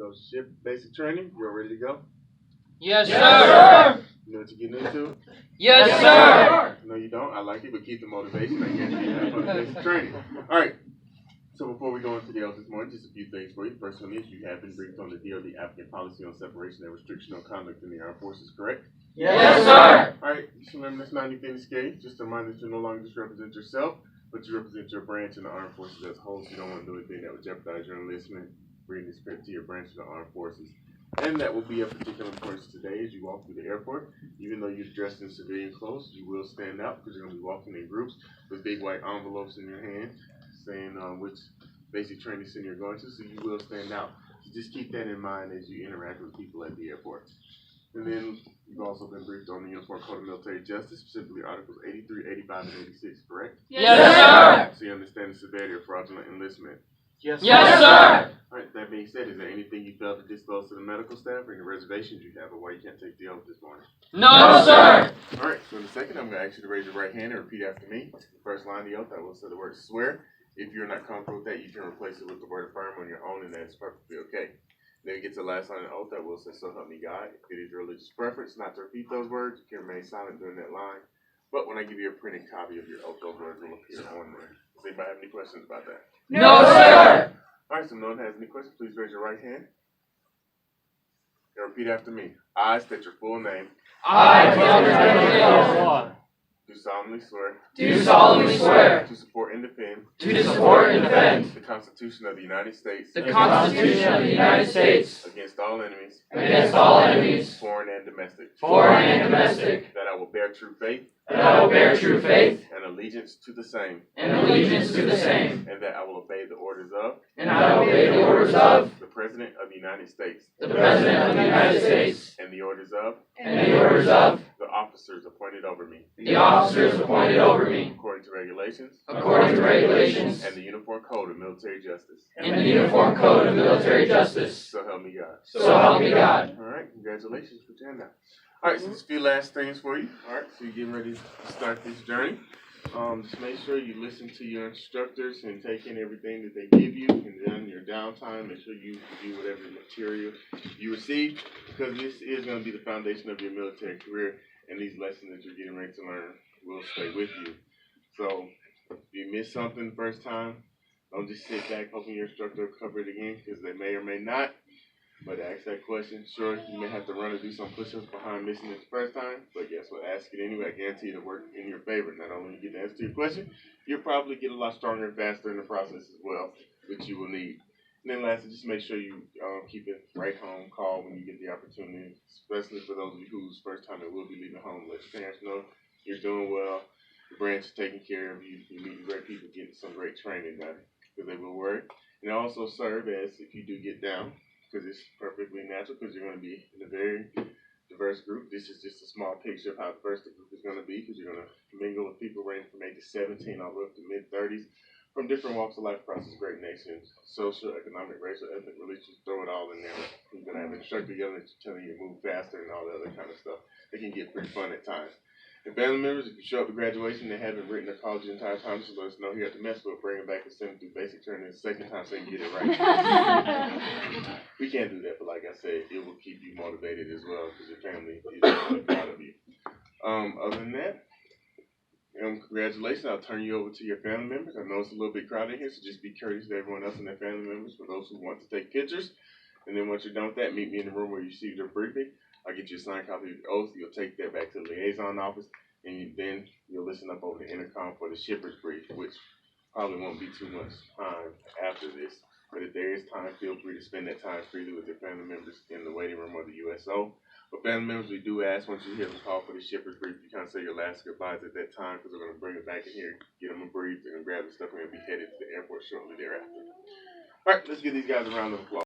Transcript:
go ship basic training. You all ready to go? Yes, sir. You know what you're getting into? Yes, sir. No, you don't. I like it, but keep the motivation. I guarantee you have fun with basic training. All right. So before we go into the this morning, just a few things for you. The first one is you have been briefed on the DoD applicant policy on separation and restriction on conduct in the armed forces, correct? Yes, sir. All right. Just remember, that's not anything scary. Just a reminder that you no longer just represent yourself, but you represent your branch in the armed forces as a whole. So you don't want to do anything that would jeopardize your enlistment, bring discredit to your branch of the armed forces. And that will be of particular importance today as you walk through the airport. Even though you're dressed in civilian clothes, you will stand out because you're going to be walking in groups with big white envelopes in your hand saying which basic training center you're going to, so you will stand out. So just keep that in mind as you interact with people at the airport. And then you've also been briefed on the Uniform Code of Military Justice, specifically Articles 83, 85, and 86, correct? Yes, sir. So you understand the severity of fraudulent enlistment. Yes, sir. All right, that being said, is there anything you felt to disclose to the medical staff or any reservations you have or why you can't take the oath this morning? No, sir. All right, so in a second, I'm going to ask you to raise your right hand and repeat after me. The first line of the oath, I will say the word swear. If you're not comfortable with that, you can replace it with the word affirm on your own, and that's perfectly okay. Then it gets the last line of the oath, I will say, so help me God. If it is your religious preference not to repeat those words, you can remain silent during that line. But when I give you a printed copy of your oath, those words will appear on there. Does anybody have any questions about that? No, sir. All right, so no one has any questions, please raise your right hand. And repeat after me. I state your full name. I, Do solemnly swear. do solemnly swear To support and defend. to support and defend The Constitution of the United States. the Constitution of the United States Against all enemies. against all enemies, Foreign and domestic. foreign and domestic, That I will bear true faith. that I will bear true faith And allegiance to the same. and allegiance to the same, And that I will obey the orders of. and I will obey the orders of The President of the United States. the President of the United States And the orders of. and the orders of The officers appointed over me. the officers appointed over me, According to regulations. according to regulations And the Uniform Code of Military Justice. and the Uniform Code of Military Justice. So help me God. So help me God. All right, congratulations. Put your hand down. All right, so just a few last things for you. All right, so you're getting ready to start this journey. Just make sure you listen to your instructors and take in everything that they give you, and then your downtime, make sure you do whatever material you receive, because this is going to be the foundation of your military career, and these lessons that you're getting ready to learn will stay with you. So if you miss something the first time, don't just sit back hoping your instructor will cover it again, because they may or may not. But ask that question. Sure, you may have to run or do some push-ups behind missing it the first time, but guess what? Ask it anyway. I guarantee it'll work in your favor. Not only you get the answer to your question, you'll probably get a lot stronger and faster in the process as well, which you will need. And then lastly, just make sure you keep it right home. Call when you get the opportunity, especially for those of you whose first time it will be leaving home. Let your parents know you're doing well. The branch is taking care of you. You're meeting great people, getting some great training done, because they will work. And also serve as, if you do get down, because it's perfectly natural, because you're going to be in a very diverse group. This is just a small picture of how diverse the group is going to be, because you're going to mingle with people ranging from ages 17 all the way up to mid-30s from different walks of life across this great nation, social, economic, racial, ethnic, religious, throw it all in there. You're going to have an instructor yelling at you, telling you to move faster and all the other kind of stuff. It can get pretty fun at times. And family members, if you show up to graduation and they haven't written or called you the entire time, just let us know here at the mess. We'll bring them back and send them through basic training the second time so they can get it right. We can't do that, but like I said, it will keep you motivated as well because your family is really proud of you. Other than that, congratulations. I'll turn you over to your family members. I know it's a little bit crowded here, so just be courteous to everyone else and their family members for those who want to take pictures. And then once you're done with that, meet me in the room where you received your briefing. I'll get you a signed copy of the oath. You'll take that back to the liaison office, and then you'll listen up over the intercom for the shipper's brief, which probably won't be too much time after this. But if there is time, feel free to spend that time freely with your family members in the waiting room of the USO. But family members, we do ask once you hear the call for the shipper's brief, you kind of say your last goodbyes at that time, because we're going to bring it back in here, get them a brief, and grab the stuff, and we'll be headed to the airport shortly thereafter. All right, let's give these guys a round of applause.